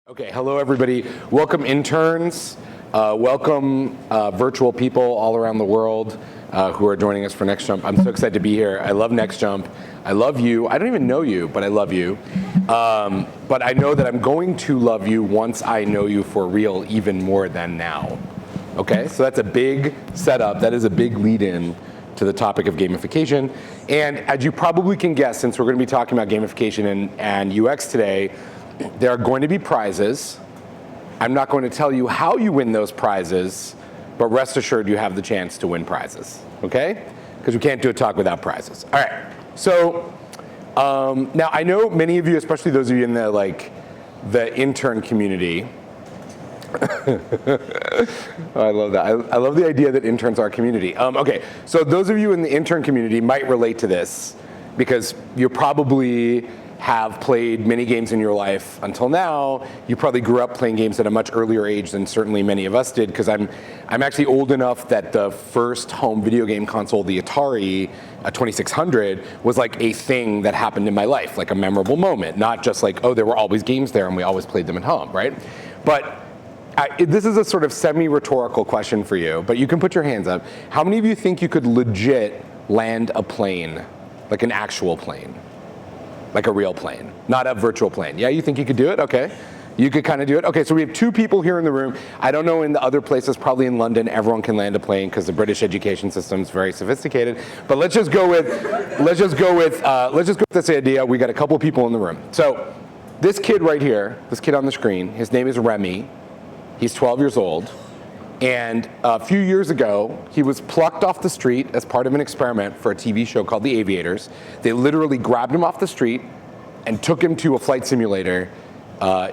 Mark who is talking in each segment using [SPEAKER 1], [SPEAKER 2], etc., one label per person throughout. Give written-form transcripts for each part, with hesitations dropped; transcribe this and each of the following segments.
[SPEAKER 1] Okay, hello everybody. Welcome interns. Welcome virtual people all around the world who are joining us for Next Jump. I'm so excited to be here. I love Next Jump. I love you. I don't even know you, but I love you. But I know that I'm going to love you once I know you for real, even more than now. Okay, so that's a big setup. That is a big lead-in to the topic of gamification. And as you probably can guess, since we're going to be talking about gamification and UX today, there are going to be prizes. I'm not going to tell you how you win those prizes, but rest assured you have the chance to win prizes, okay? Because we can't do a talk without prizes. All right, so now I know many of you, especially those of you in the intern community. Oh, I love that. I love the idea that interns are a community. Okay, so those of you in the intern community might relate to this because you probably have played many games in your life until now. You probably grew up playing games at a much earlier age than certainly many of us did, because I'm actually old enough that the first home video game console, the Atari 2600, was like a thing that happened in my life, like a memorable moment, not just like, oh, there were always games there and we always played them at home, right? But this is a sort of semi-rhetorical question for you, but you can put your hands up. How many of you think you could legit land a plane, like an actual plane? Like a real plane, not a virtual plane. Yeah, you think you could do it? Okay. You could kind of do it. Okay, so we have two people here in the room. I don't know in the other places, probably in London, everyone can land a plane because the British education system is very sophisticated. But let's just go with this idea. We got a couple people in the room. So this kid right here, this kid on the screen, his name is Remy. He's 12 years old. And a few years ago, he was plucked off the street as part of an experiment for a TV show called The Aviators. They literally grabbed him off the street and took him to a flight simulator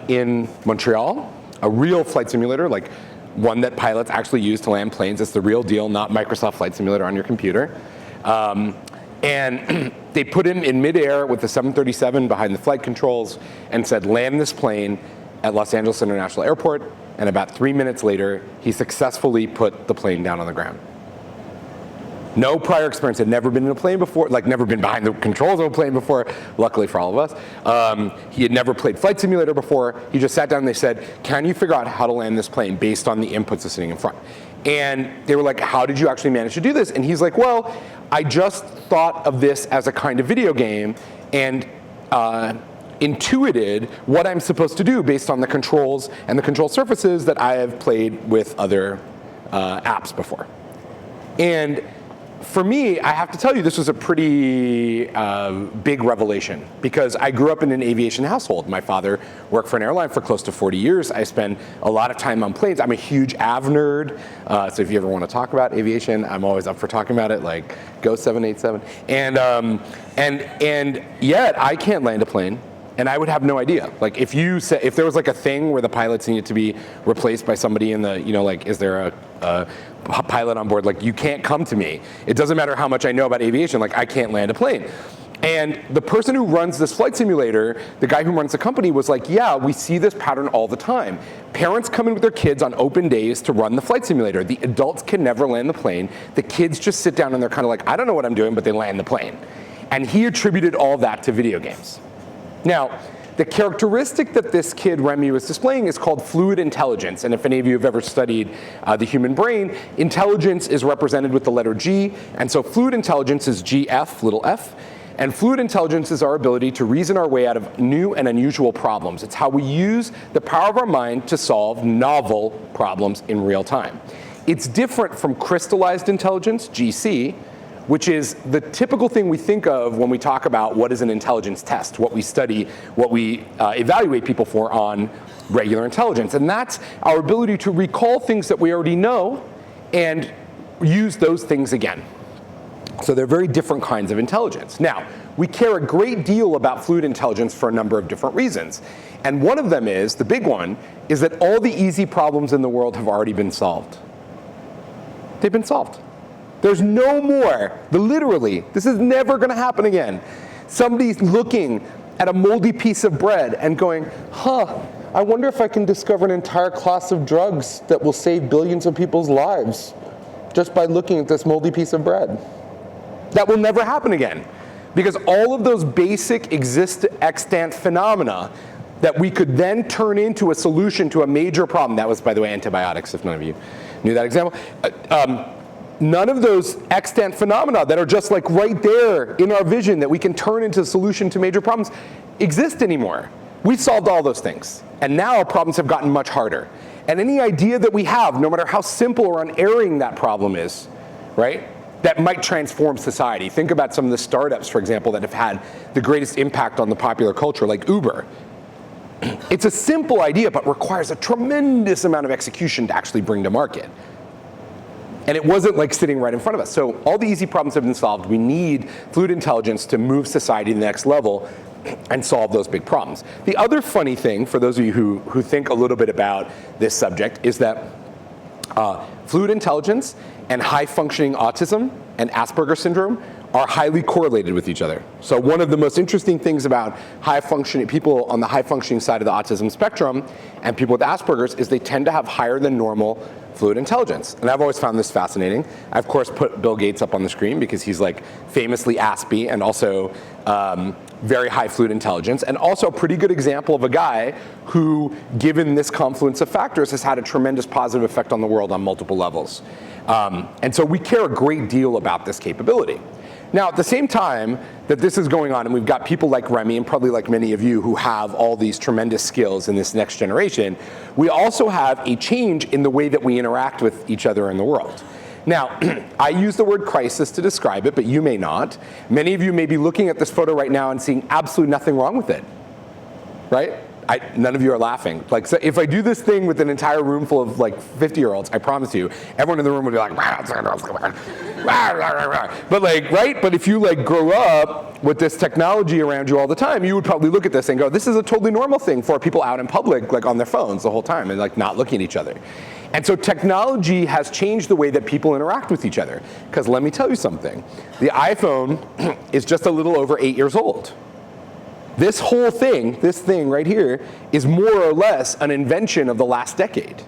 [SPEAKER 1] in Montreal, a real flight simulator, like one that pilots actually use to land planes. It's the real deal, not Microsoft Flight Simulator on your computer. And they put him in midair with the 737 behind the flight controls and said, land this plane at Los Angeles International Airport. And about 3 minutes later, he successfully put the plane down on the ground. No prior experience, had never been in a plane before, like never been behind the controls of a plane before, luckily for all of us. He had never played Flight Simulator before. He just sat down and they said, can you figure out how to land this plane based on the inputs that's sitting in front? And they were like, how did you actually manage to do this? And he's like, well, I just thought of this as a kind of video game and intuited what I'm supposed to do based on the controls and the control surfaces that I have played with other apps before. And for me, I have to tell you, this was a pretty big revelation because I grew up in an aviation household. My father worked for an airline for close to 40 years. I spend a lot of time on planes. I'm a huge av nerd, so if you ever want to talk about aviation, I'm always up for talking about it, like go 787. And yet, I can't land a plane. And I would have no idea. Like if there was like a thing where the pilots needed to be replaced by somebody in the, like is there a pilot on board? Like you can't come to me. It doesn't matter how much I know about aviation, like I can't land a plane. And the person who runs this flight simulator, the guy who runs the company was like, yeah, we see this pattern all the time. Parents come in with their kids on open days to run the flight simulator. The adults can never land the plane. The kids just sit down and they're kind of like, I don't know what I'm doing, but they land the plane. And he attributed all that to video games. Now, the characteristic that this kid, Remy, was displaying is called fluid intelligence. And if any of you have ever studied the human brain, intelligence is represented with the letter G. And so fluid intelligence is GF, little f. And fluid intelligence is our ability to reason our way out of new and unusual problems. It's how we use the power of our mind to solve novel problems in real time. It's different from crystallized intelligence, GC, which is the typical thing we think of when we talk about what is an intelligence test, what we study, what we evaluate people for on regular intelligence. And that's our ability to recall things that we already know and use those things again. So they're very different kinds of intelligence. Now, we care a great deal about fluid intelligence for a number of different reasons. And one of them is, the big one, is that all the easy problems in the world have already been solved. They've been solved. There's no more, literally, this is never gonna happen again. Somebody's looking at a moldy piece of bread and going, I wonder if I can discover an entire class of drugs that will save billions of people's lives just by looking at this moldy piece of bread. That will never happen again because all of those basic extant phenomena that we could then turn into a solution to a major problem. That was, by the way, antibiotics, if none of you knew that example. None of those extant phenomena that are just like right there in our vision that we can turn into a solution to major problems exist anymore. We solved all those things. And now our problems have gotten much harder. And any idea that we have, no matter how simple or unerring that problem is, right, that might transform society. Think about some of the startups, for example, that have had the greatest impact on the popular culture, like Uber. It's a simple idea, but requires a tremendous amount of execution to actually bring to market. And it wasn't like sitting right in front of us. So all the easy problems have been solved. We need fluid intelligence to move society to the next level and solve those big problems. The other funny thing, for those of you who think a little bit about this subject, is that fluid intelligence and high-functioning autism and Asperger's syndrome are highly correlated with each other. So one of the most interesting things about high-functioning people on the high-functioning side of the autism spectrum and people with Asperger's is they tend to have higher than normal fluid intelligence. And I've always found this fascinating. I, of course, put Bill Gates up on the screen because he's like famously Aspie and also very high fluid intelligence, and also a pretty good example of a guy who, given this confluence of factors, has had a tremendous positive effect on the world on multiple levels. And so we care a great deal about this capability. Now, at the same time that this is going on, and we've got people like Remy, and probably like many of you who have all these tremendous skills in this next generation, we also have a change in the way that we interact with each other in the world. Now, I use the word crisis to describe it, but you may not. Many of you may be looking at this photo right now and seeing absolutely nothing wrong with it, right? None of you are laughing. Like, so if I do this thing with an entire room full of like 50-year-olds, I promise you, everyone in the room would be like, but like, right? But if you like grow up with this technology around you all the time, you would probably look at this and go, this is a totally normal thing for people out in public, like on their phones the whole time and like not looking at each other. And so technology has changed the way that people interact with each other. Because let me tell you something, the iPhone is just a little over 8 years old. This whole thing, this thing right here, is more or less an invention of the last decade.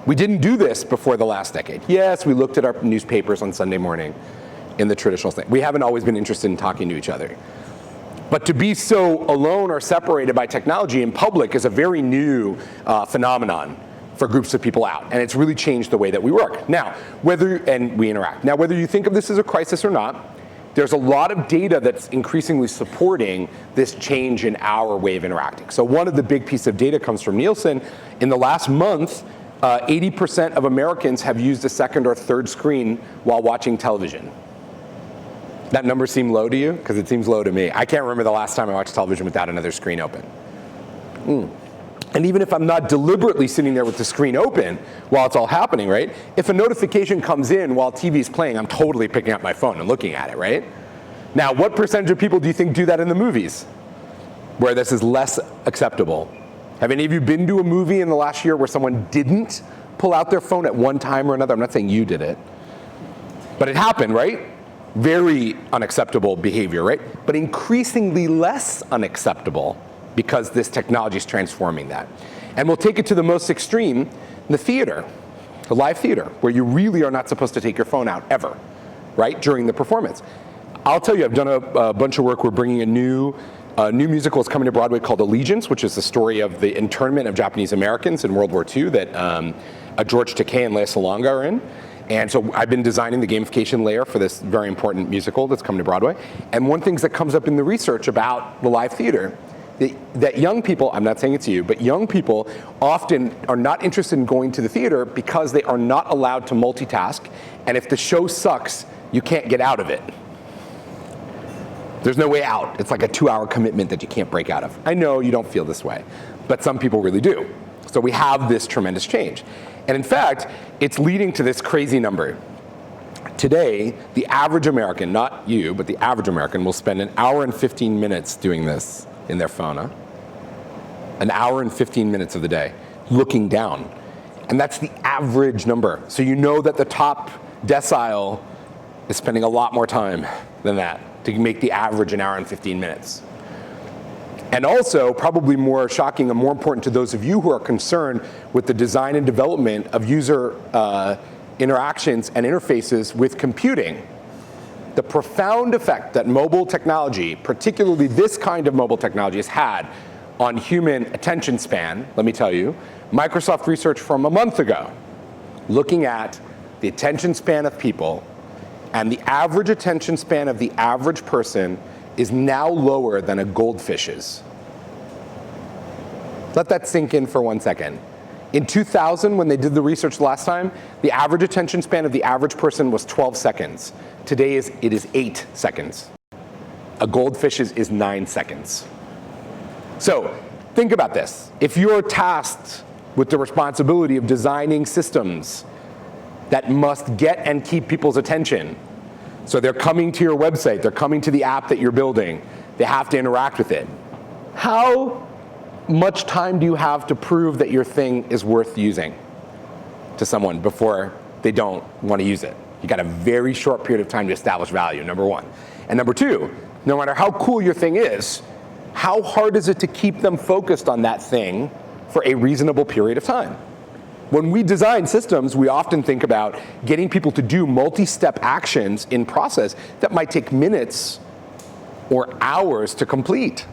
[SPEAKER 1] We didn't do this before the last decade. Yes, we looked at our newspapers on Sunday morning in the traditional thing. We haven't always been interested in talking to each other. But to be so alone or separated by technology in public is a very new phenomenon for groups of people out. And it's really changed the way that we work. Now, and we interact. Now, whether you think of this as a crisis or not, there's a lot of data that's increasingly supporting this change in our way of interacting. So one of the big pieces of data comes from Nielsen. In the last month, 80% of Americans have used a second or third screen while watching television. That number seem low to you? Because it seems low to me. I can't remember the last time I watched television without another screen open. And even if I'm not deliberately sitting there with the screen open while it's all happening, right? If a notification comes in while TV's playing, I'm totally picking up my phone and looking at it, right? Now, what percentage of people do you think do that in the movies, where this is less acceptable? Have any of you been to a movie in the last year where someone didn't pull out their phone at one time or another? I'm not saying you did it, but it happened, right? Very unacceptable behavior, right? But increasingly less unacceptable, because this technology is transforming that. And we'll take it to the most extreme, the theater, the live theater, where you really are not supposed to take your phone out ever, right, during the performance. I'll tell you, I've done a bunch of work. We're bringing a new musical is coming to Broadway called Allegiance, which is the story of the internment of Japanese Americans in World War II that George Takei and Lea Salonga are in. And so I've been designing the gamification layer for this very important musical that's coming to Broadway. And one thing that comes up in the research about the live theater, that young people, I'm not saying it's you, but young people often are not interested in going to the theater because they are not allowed to multitask. And if the show sucks, you can't get out of it. There's no way out. It's like a 2-hour commitment that you can't break out of. I know you don't feel this way, but some people really do. So we have this tremendous change. And in fact, it's leading to this crazy number. Today, the average American, not you, but the average American will spend 1 hour and 15 minutes doing this in their phone, 1 hour and 15 minutes of the day, looking down. And that's the average number. So you know that the top decile is spending a lot more time than that to make the average 1 hour and 15 minutes. And also, probably more shocking and more important to those of you who are concerned with the design and development of user interactions and interfaces with computing, the profound effect that mobile technology, particularly this kind of mobile technology, has had on human attention span, let me tell you, Microsoft research from a month ago, looking at the attention span of people, and the average attention span of the average person is now lower than a goldfish's. Let that sink in for 1 second. In 2000, when they did the research last time, the average attention span of the average person was 12 seconds. Today it is 8 seconds. A goldfish's is 9 seconds. So think about this. If you're tasked with the responsibility of designing systems that must get and keep people's attention, so they're coming to your website, they're coming to the app that you're building, they have to interact with it. How much time do you have to prove that your thing is worth using to someone before they don't want to use it? You got a very short period of time to establish value, number one. And number two, no matter how cool your thing is, how hard is it to keep them focused on that thing for a reasonable period of time? When we design systems, we often think about getting people to do multi-step actions in process that might take minutes or hours to complete,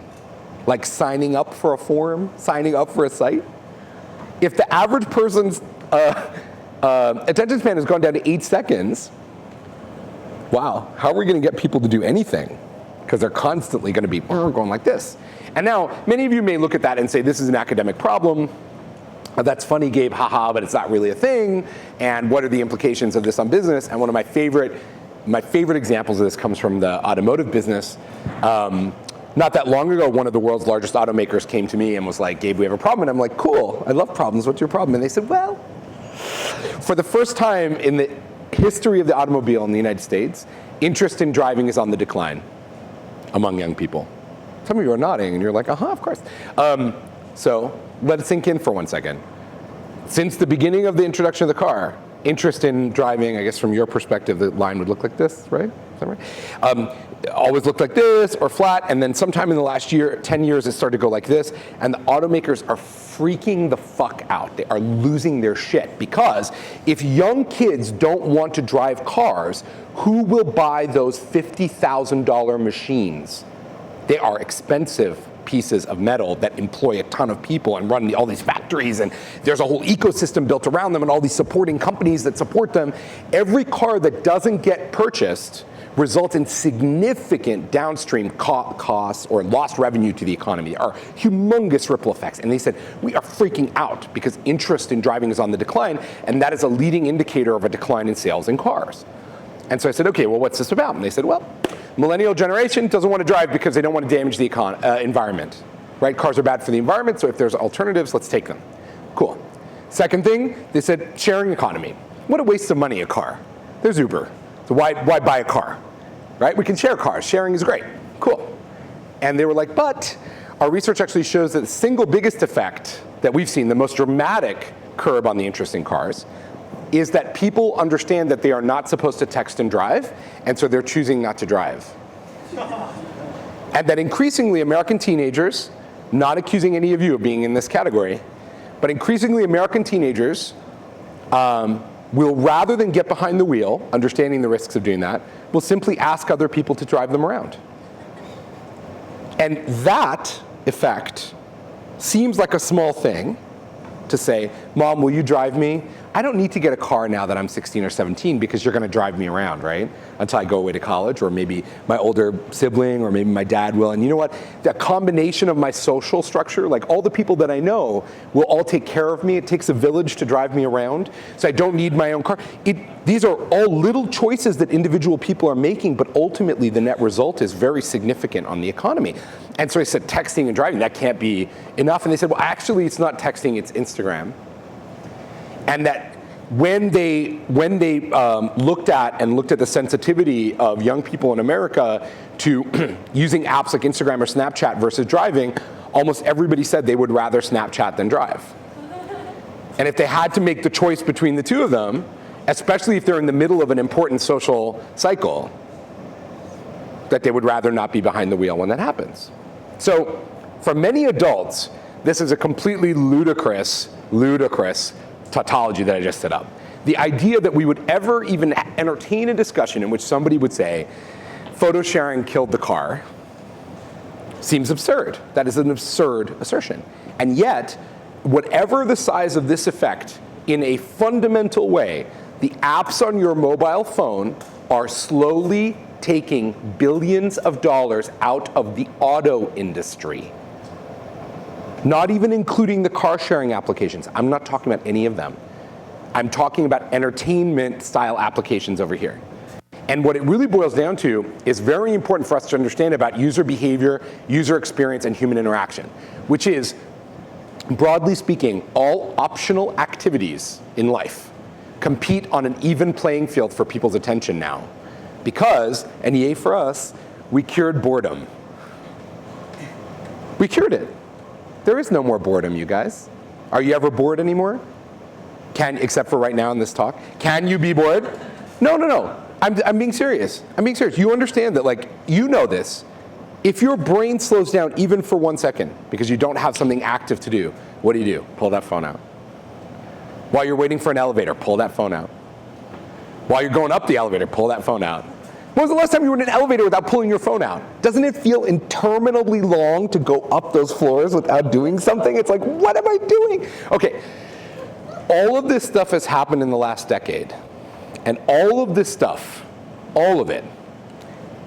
[SPEAKER 1] like signing up for a form, signing up for a site. If the average person's attention span has gone down to 8 seconds, wow, how are we going to get people to do anything? Because they're constantly going to be going like this. And now, many of you may look at that and say, this is an academic problem. That's funny, Gabe, haha, but it's not really a thing. And what are the implications of this on business? And one of my favorite examples of this comes from the automotive business. Not that long ago, one of the world's largest automakers came to me and was like, Gabe, we have a problem. And I'm like, cool, I love problems. What's your problem? And they said, well, for the first time in the history of the automobile in the United States, interest in driving is on the decline among young people. Some of you are nodding, and you're like, of course. So let it sink in for 1 second. Since the beginning of the introduction of the car, interest in driving, I guess from your perspective, the line would look like this, right? Is that right? Always looked like this or flat, and then sometime in the last 10 years, it started to go like this, and the automakers are freaking the fuck out. They are losing their shit, because if young kids don't want to drive cars, who will buy those $50,000 machines? They are expensive pieces of metal that employ a ton of people and run all these factories, and there's a whole ecosystem built around them and all these supporting companies that support them. Every car that doesn't get purchased results in significant downstream costs or lost revenue to the economy. There are humongous ripple effects. And they said, we are freaking out because interest in driving is on the decline, and that is a leading indicator of a decline in sales in cars. And so I said, okay, well, what's this about? And they said, well, millennial generation doesn't want to drive because they don't want to damage the environment, right? Cars are bad for the environment, so if there's alternatives, let's take them. Cool. Second thing, they said sharing economy. What a waste of money, a car. There's Uber. So why buy a car, right? We can share cars. Sharing is great. Cool. And they were like, but our research actually shows that the single biggest effect that we've seen, the most dramatic curb on the interest in cars, is that people understand that they are not supposed to text and drive, and so they're choosing not to drive. And that increasingly American teenagers, not accusing any of you of being in this category, but increasingly American teenagers will, rather than get behind the wheel, understanding the risks of doing that, will simply ask other people to drive them around. And that effect seems like a small thing to say, Mom, will you drive me? I don't need to get a car now that I'm 16 or 17 because you're going to drive me around, right? Until I go away to college, or maybe my older sibling, or maybe my dad will. And you know what? The combination of my social structure, like all the people that I know, will all take care of me. It takes a village to drive me around, so I don't need my own car. These are all little choices that individual people are making, but ultimately the net result is very significant on the economy. And so I said, texting and driving, that can't be enough. And they said, well, actually, it's not texting, it's Instagram. And that when they looked at the sensitivity of young people in America to using apps like Instagram or Snapchat versus driving, almost everybody said they would rather Snapchat than drive. And if they had to make the choice between the two of them, especially if they're in the middle of an important social cycle, that they would rather not be behind the wheel when that happens. So for many adults, this is a completely ludicrous tautology that I just set up. The idea that we would ever even entertain a discussion in which somebody would say, photo sharing killed the car, Seems absurd. That is an absurd assertion. And yet, whatever the size of this effect, in a fundamental way, the apps on your mobile phone are slowly taking billions of dollars out of the auto industry. Not even including the car sharing applications. I'm not talking about any of them. I'm talking about entertainment style applications over here. And what it really boils down to is very important for us to understand about user behavior, user experience, and human interaction, which is, broadly speaking, all optional activities in life compete on an even playing field for people's attention now. Because, and yay for us, we cured boredom. We cured it. There is no more boredom, you guys. Are you ever bored anymore? Except for right now in this talk. Can you be bored? No. I'm being serious. I'm being serious. You understand that, like, you know this. If your brain slows down even for 1 second because you don't have something active to do, what do? Pull that phone out. While you're waiting for an elevator, pull that phone out. While you're going up the elevator, pull that phone out. When was the last time you were in an elevator without pulling your phone out? Doesn't it feel interminably long to go up those floors without doing something? It's like, what am I doing? Okay, all of this stuff has happened in the last decade. And all of this stuff, all of it,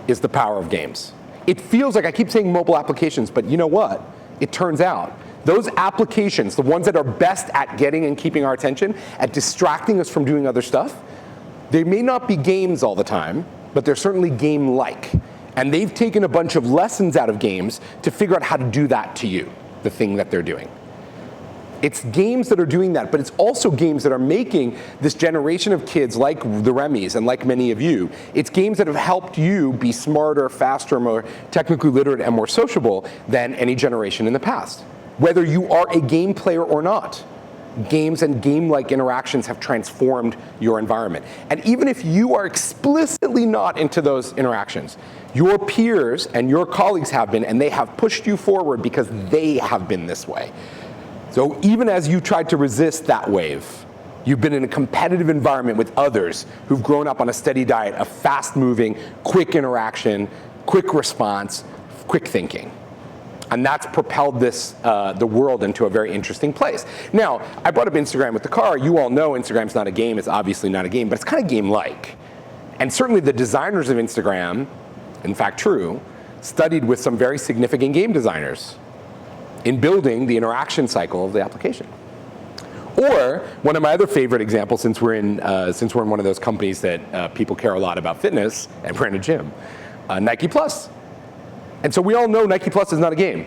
[SPEAKER 1] is the power of games. It feels like I keep saying mobile applications, but you know what? It turns out those applications, the ones that are best at getting and keeping our attention, at distracting us from doing other stuff, they may not be games all the time, but they're certainly game-like. And they've taken a bunch of lessons out of games to figure out how to do that to you, the thing that they're doing. It's games that are doing that, but it's also games that are making this generation of kids like the Remys and like many of you, it's games that have helped you be smarter, faster, more technically literate, and more sociable than any generation in the past. Whether you are a game player or not, games and game-like interactions have transformed your environment. And even if you are explicitly not into those interactions, your peers and your colleagues have been, and they have pushed you forward because they have been this way. So even as you tried to resist that wave, you've been in a competitive environment with others who've grown up on a steady diet of fast-moving, quick interaction, quick response, quick thinking. And that's propelled the world into a very interesting place. Now, I brought up Instagram with the car. You all know Instagram's not a game. It's obviously not a game, but it's kind of game-like. And certainly the designers of Instagram, in fact true, studied with some very significant game designers in building the interaction cycle of the application. Or one of my other favorite examples, since we're in one of those companies that people care a lot about fitness, and we're in a gym, Nike Plus. And so we all know Nike Plus is not a game.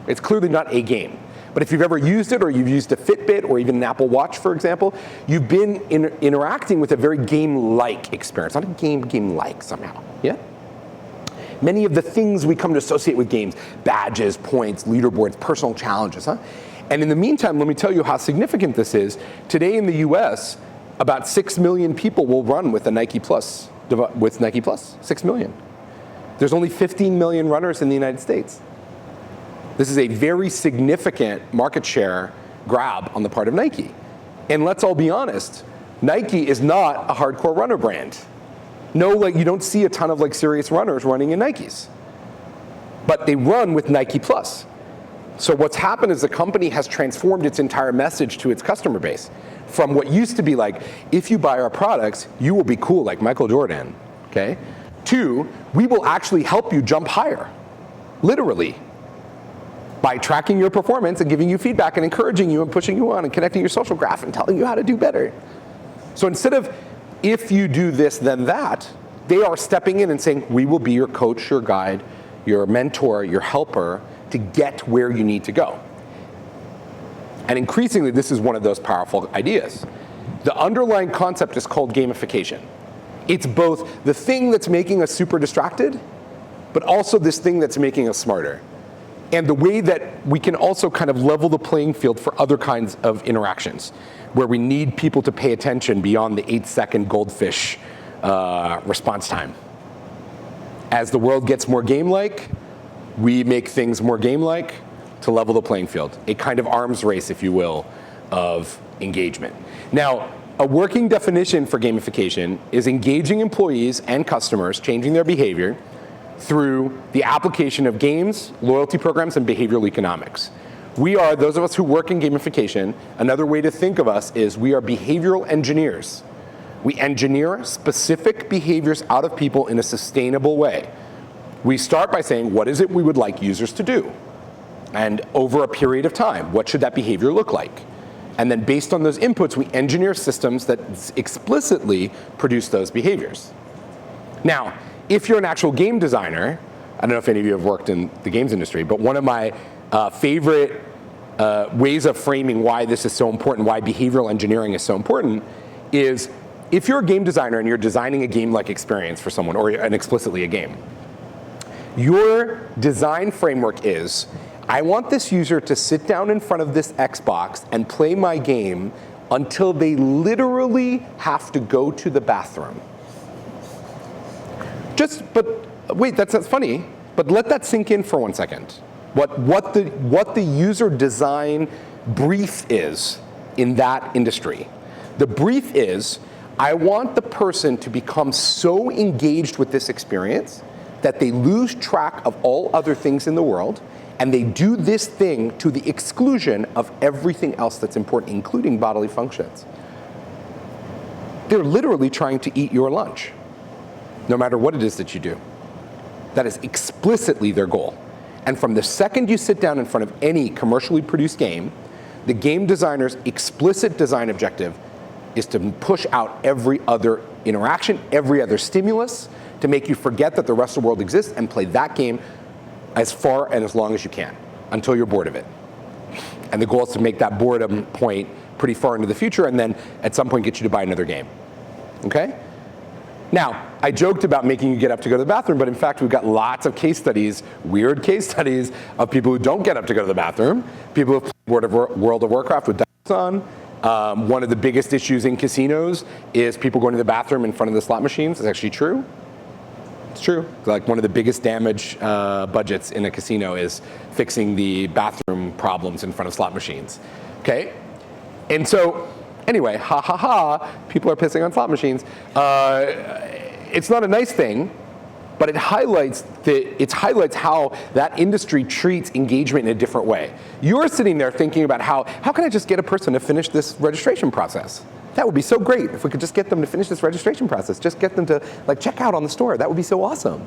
[SPEAKER 1] It's clearly not a game. But if you've ever used it, or you've used a Fitbit, or even an Apple Watch, for example, you've been interacting with a very game-like experience. Not a game-like somehow, yeah? Many of the things we come to associate with games, badges, points, leaderboards, personal challenges, huh? And in the meantime, let me tell you how significant this is. Today in the US, about 6 million people will run with a Nike Plus, 6 million. There's only 15 million runners in the United States. This is a very significant market share grab on the part of Nike. And let's all be honest, Nike is not a hardcore runner brand. No, like, you don't see a ton of like serious runners running in Nikes. But they run with Nike Plus. So what's happened is the company has transformed its entire message to its customer base. From what used to be like, if you buy our products, you will be cool like Michael Jordan, okay? To, we will actually help you jump higher, literally, by tracking your performance and giving you feedback and encouraging you and pushing you on and connecting your social graph and telling you how to do better. So instead of, if you do this, then that, they are stepping in and saying, we will be your coach, your guide, your mentor, your helper to get where you need to go. And increasingly, this is one of those powerful ideas. The underlying concept is called gamification. It's both the thing that's making us super distracted, but also this thing that's making us smarter. And the way that we can also kind of level the playing field for other kinds of interactions, where we need people to pay attention beyond the 8-second goldfish response time. As the world gets more game-like, we make things more game-like to level the playing field. A kind of arms race, if you will, of engagement. Now, a working definition for gamification is engaging employees and customers, changing their behavior through the application of games, loyalty programs, and behavioral economics. We are, those of us who work in gamification, another way to think of us is we are behavioral engineers. We engineer specific behaviors out of people in a sustainable way. We start by saying, what is it we would like users to do? And over a period of time, what should that behavior look like? And then based on those inputs, we engineer systems that explicitly produce those behaviors. Now, if you're an actual game designer, I don't know if any of you have worked in the games industry, but one of my favorite ways of framing why this is so important, why behavioral engineering is so important, is if you're a game designer and you're designing a game-like experience for someone, or explicitly a game, your design framework is, I want this user to sit down in front of this Xbox and play my game until they literally have to go to the bathroom. But wait, that's funny, but let that sink in for 1 second. What the user design brief is in that industry. The brief is, I want the person to become so engaged with this experience that they lose track of all other things in the world, and they do this thing to the exclusion of everything else that's important, including bodily functions. They're literally trying to eat your lunch, no matter what it is that you do. That is explicitly their goal. And from the second you sit down in front of any commercially produced game, the game designer's explicit design objective is to push out every other interaction, every other stimulus, to make you forget that the rest of the world exists and play that game as far and as long as you can, until you're bored of it. And the goal is to make that boredom point pretty far into the future, and then at some point get you to buy another game, okay? Now, I joked about making you get up to go to the bathroom, but in fact, we've got lots of case studies, weird case studies, of people who don't get up to go to the bathroom, people who play World of Warcraft with dice on. One of the biggest issues in casinos is people going to the bathroom in front of the slot machines. It's actually true. It's true. Like, one of the biggest damage budgets in a casino is fixing the bathroom problems in front of slot machines, okay? And so, anyway, ha ha ha, people are pissing on slot machines. It's not a nice thing, but it highlights how that industry treats engagement in a different way. You're sitting there thinking about how can I just get a person to finish this registration process? That would be so great if we could just get them to finish this registration process, just get them to like check out on the store. That would be so awesome.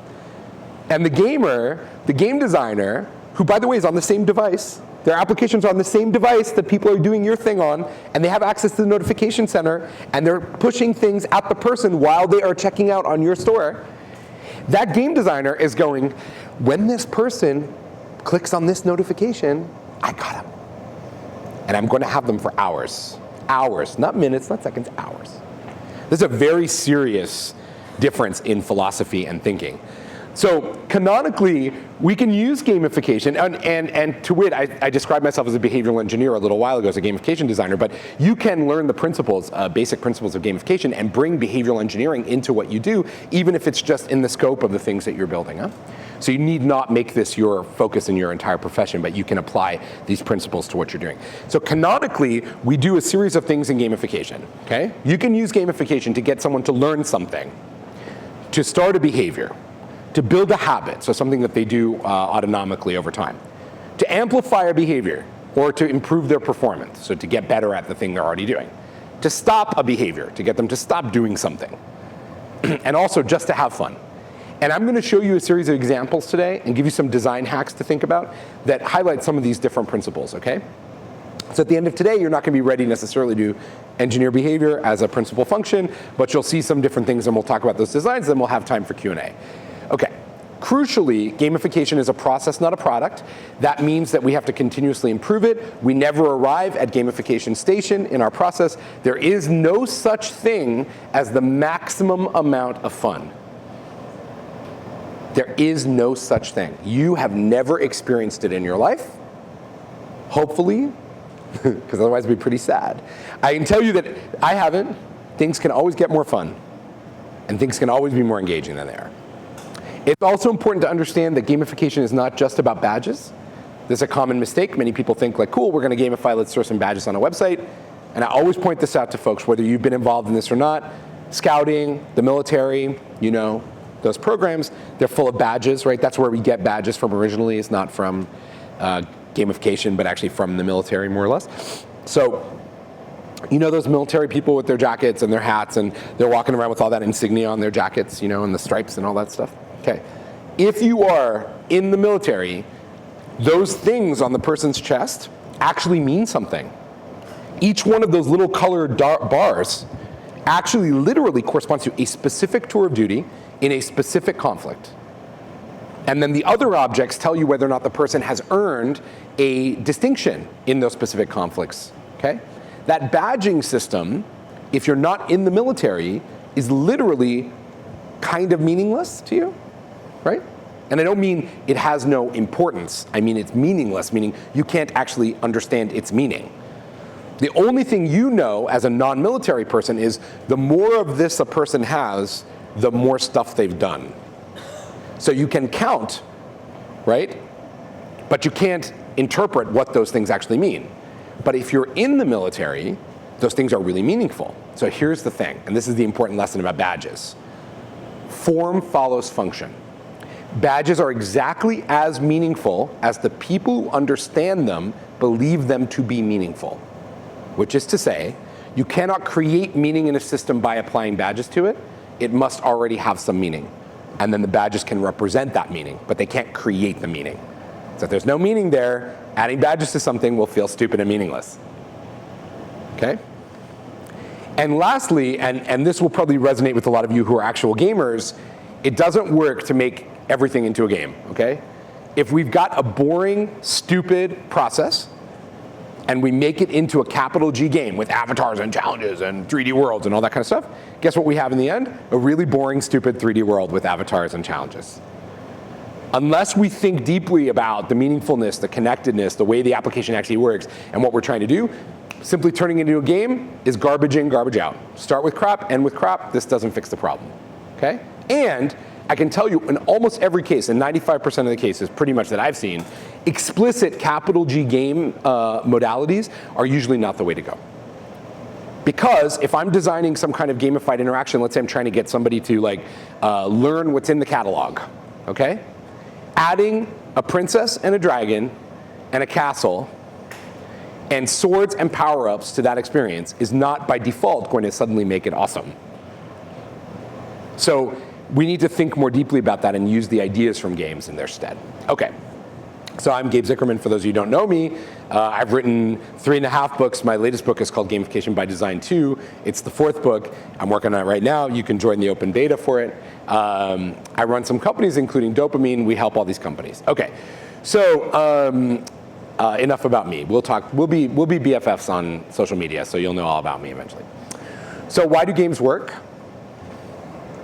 [SPEAKER 1] And the gamer, the game designer, who by the way is on the same device, their applications are on the same device that people are doing your thing on, and they have access to the notification center, and they're pushing things at the person while they are checking out on your store. That game designer is going, when this person clicks on this notification, I got them. And I'm going to have them for hours. Hours, not minutes, not seconds, hours. This is a very serious difference in philosophy and thinking. So canonically, we can use gamification, and to wit, I described myself as a behavioral engineer a little while ago as a gamification designer, but you can learn the principles, basic principles of gamification and bring behavioral engineering into what you do, even if it's just in the scope of the things that you're building. Huh? So you need not make this your focus in your entire profession, but you can apply these principles to what you're doing. So canonically, we do a series of things in gamification, okay? You can use gamification to get someone to learn something, to start a behavior, to build a habit, so something that they do autonomically over time, to amplify a behavior, or to improve their performance, so to get better at the thing they're already doing, to stop a behavior, to get them to stop doing something, and also just to have fun. And I'm going to show you a series of examples today and give you some design hacks to think about that highlight some of these different principles, okay? So at the end of today, you're not going to be ready necessarily to engineer behavior as a principal function, but you'll see some different things, and we'll talk about those designs, and we'll have time for Q&A. Okay, crucially, gamification is a process, not a product. That means that we have to continuously improve it. We never arrive at gamification station in our process. There is no such thing as the maximum amount of fun. There is no such thing. You have never experienced it in your life, hopefully, because otherwise it'd be pretty sad. I can tell you that I haven't. Things can always get more fun, and things can always be more engaging than they are. It's also important to understand that gamification is not just about badges. There's a common mistake. Many people think like, cool, we're going to gamify, let's throw some badges on a website. And I always point this out to folks, whether you've been involved in this or not. Scouting, the military, you know, those programs. They're full of badges, right? That's where we get badges from originally. It's not from gamification, but actually from the military, more or less. So, you know those military people with their jackets and their hats, and they're walking around with all that insignia on their jackets, you know, and the stripes and all that stuff? Okay. If you are in the military, those things on the person's chest actually mean something. Each one of those little colored bars actually literally corresponds to a specific tour of duty in a specific conflict. And then the other objects tell you whether or not the person has earned a distinction in those specific conflicts, okay? That badging system, if you're not in the military, is literally kind of meaningless to you, right? And I don't mean it has no importance. I mean it's meaningless, meaning you can't actually understand its meaning. The only thing you know as a non-military person is the more of this a person has, the more stuff they've done. So you can count, right? But you can't interpret what those things actually mean. But if you're in the military, those things are really meaningful. So here's the thing, and this is the important lesson about badges. Form follows function. Badges are exactly as meaningful as the people who understand them believe them to be meaningful. Which is to say, you cannot create meaning in a system by applying badges to it. It must already have some meaning. And then the badges can represent that meaning, but they can't create the meaning. So if there's no meaning there, adding badges to something will feel stupid and meaningless. Okay? And lastly, and this will probably resonate with a lot of you who are actual gamers, it doesn't work to make everything into a game, okay? If we've got a boring, stupid process, and we make it into a capital G game with avatars and challenges and 3D worlds and all that kind of stuff, guess what we have in the end? A really boring, stupid 3D world with avatars and challenges. Unless we think deeply about the meaningfulness, the connectedness, the way the application actually works, and what we're trying to do, simply turning it into a game is garbage in, garbage out. Start with crap, end with crap. This doesn't fix the problem, okay? And I can tell you in almost every case, in 95% of the cases pretty much that I've seen, explicit capital G game modalities are usually not the way to go. Because if I'm designing some kind of gamified interaction, let's say I'm trying to get somebody to learn what's in the catalog, okay? Adding a princess and a dragon and a castle and swords and power-ups to that experience is not by default going to suddenly make it awesome. So we need to think more deeply about that and use the ideas from games in their stead. Okay, so I'm Gabe Zichermann, for those of you who don't know me. I've written 3.5 books. My latest book is called Gamification by Design 2. It's the 4th book. I'm working on it right now. You can join the open beta for it. I run some companies, including Dopamine. We help all these companies. Okay, so enough about me. We'll be BFFs on social media, so you'll know all about me eventually. So why do games work?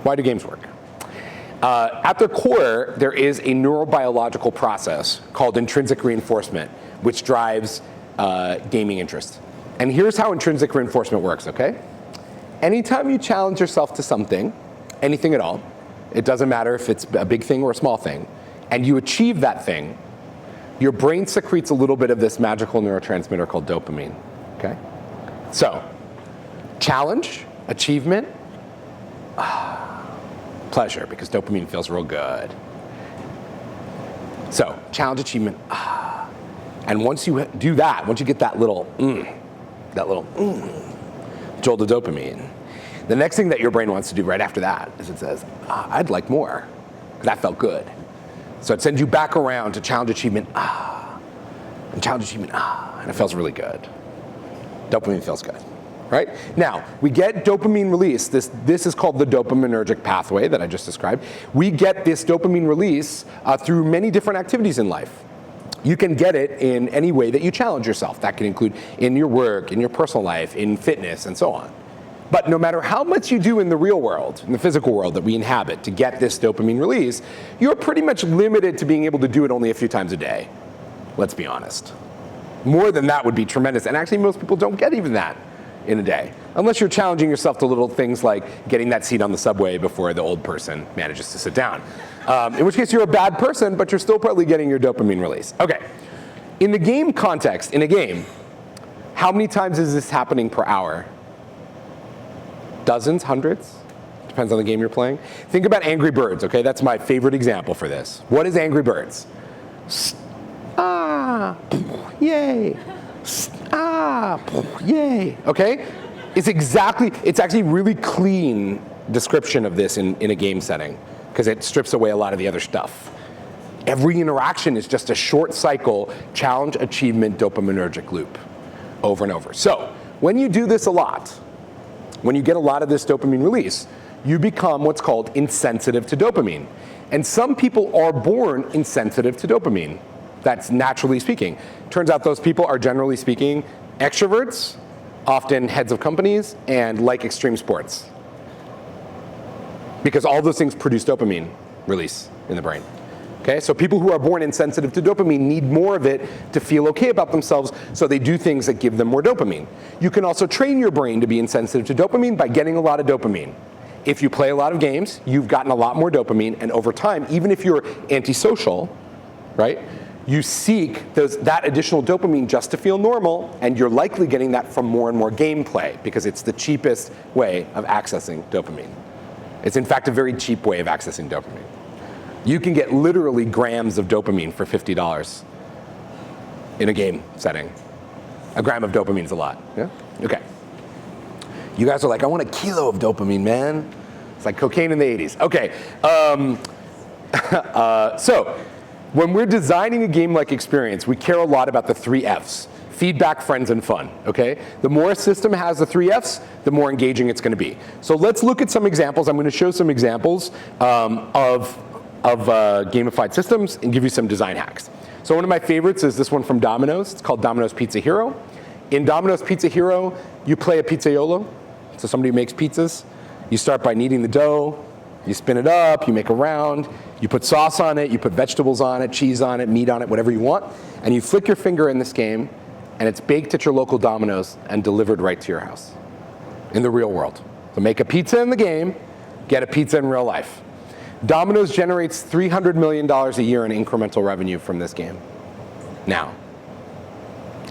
[SPEAKER 1] Why do games work? At their core, there is a neurobiological process called intrinsic reinforcement, which drives gaming interest. And here's how intrinsic reinforcement works, okay? Anytime you challenge yourself to something, anything at all, it doesn't matter if it's a big thing or a small thing, and you achieve that thing, your brain secretes a little bit of this magical neurotransmitter called dopamine, okay? So, challenge, achievement, pleasure, because dopamine feels real good. So, challenge, achievement, and once you do that, once you get that little jolt of dopamine, the next thing that your brain wants to do right after that is it says, I'd like more, because that felt good. So it sends you back around to challenge, achievement, and challenge, achievement, and it feels really good. Dopamine feels good. Right? Now, we get dopamine release. This is called the dopaminergic pathway that I just described. We get this dopamine release through many different activities in life. You can get it in any way that you challenge yourself. That can include in your work, in your personal life, in fitness, and so on. But no matter how much you do in the real world, in the physical world that we inhabit to get this dopamine release, you're pretty much limited to being able to do it only a few times a day. Let's be honest. More than that would be tremendous. And actually, most people don't get even that in a day, unless you're challenging yourself to little things like getting that seat on the subway before the old person manages to sit down. In which case you're a bad person, but you're still probably getting your dopamine release. Okay, in the game context, in a game, how many times is this happening per hour? Dozens, hundreds? Depends on the game you're playing. Think about Angry Birds, okay? That's my favorite example for this. What is Angry Birds? Ah, yay. Ah, yay, okay? It's actually really clean description of this in a game setting because it strips away a lot of the other stuff. Every interaction is just a short cycle, challenge, achievement, dopaminergic loop over and over. So when you do this a lot, when you get a lot of this dopamine release, you become what's called insensitive to dopamine. And some people are born insensitive to dopamine. That's naturally speaking. Turns out those people are generally speaking extroverts, often heads of companies, and like extreme sports. Because all those things produce dopamine release in the brain. Okay, so people who are born insensitive to dopamine need more of it to feel okay about themselves, so they do things that give them more dopamine. You can also train your brain to be insensitive to dopamine by getting a lot of dopamine. If you play a lot of games, you've gotten a lot more dopamine, and over time, even if you're antisocial, right, you seek that additional dopamine just to feel normal, and you're likely getting that from more and more gameplay, because it's the cheapest way of accessing dopamine. It's in fact a very cheap way of accessing dopamine. You can get literally grams of dopamine for $50 in a game setting. A gram of dopamine is a lot. Yeah? Okay. You guys are like, I want a kilo of dopamine, man. It's like cocaine in the 80s. Okay. So when we're designing a game-like experience, we care a lot about the 3 Fs. Feedback, friends, and fun, okay? The more a system has the 3 Fs, the more engaging it's gonna be. So let's look at some examples. I'm gonna show some examples of gamified systems and give you some design hacks. So one of my favorites is this one from Dominos. It's called Domino's Pizza Hero. In Domino's Pizza Hero, you play a pizzaiolo, so somebody who makes pizzas. You start by kneading the dough, you spin it up, you make a round, you put sauce on it, you put vegetables on it, cheese on it, meat on it, whatever you want, and you flick your finger in this game, and it's baked at your local Domino's and delivered right to your house in the real world. So make a pizza in the game, get a pizza in real life. Domino's generates $300 million a year in incremental revenue from this game. Now,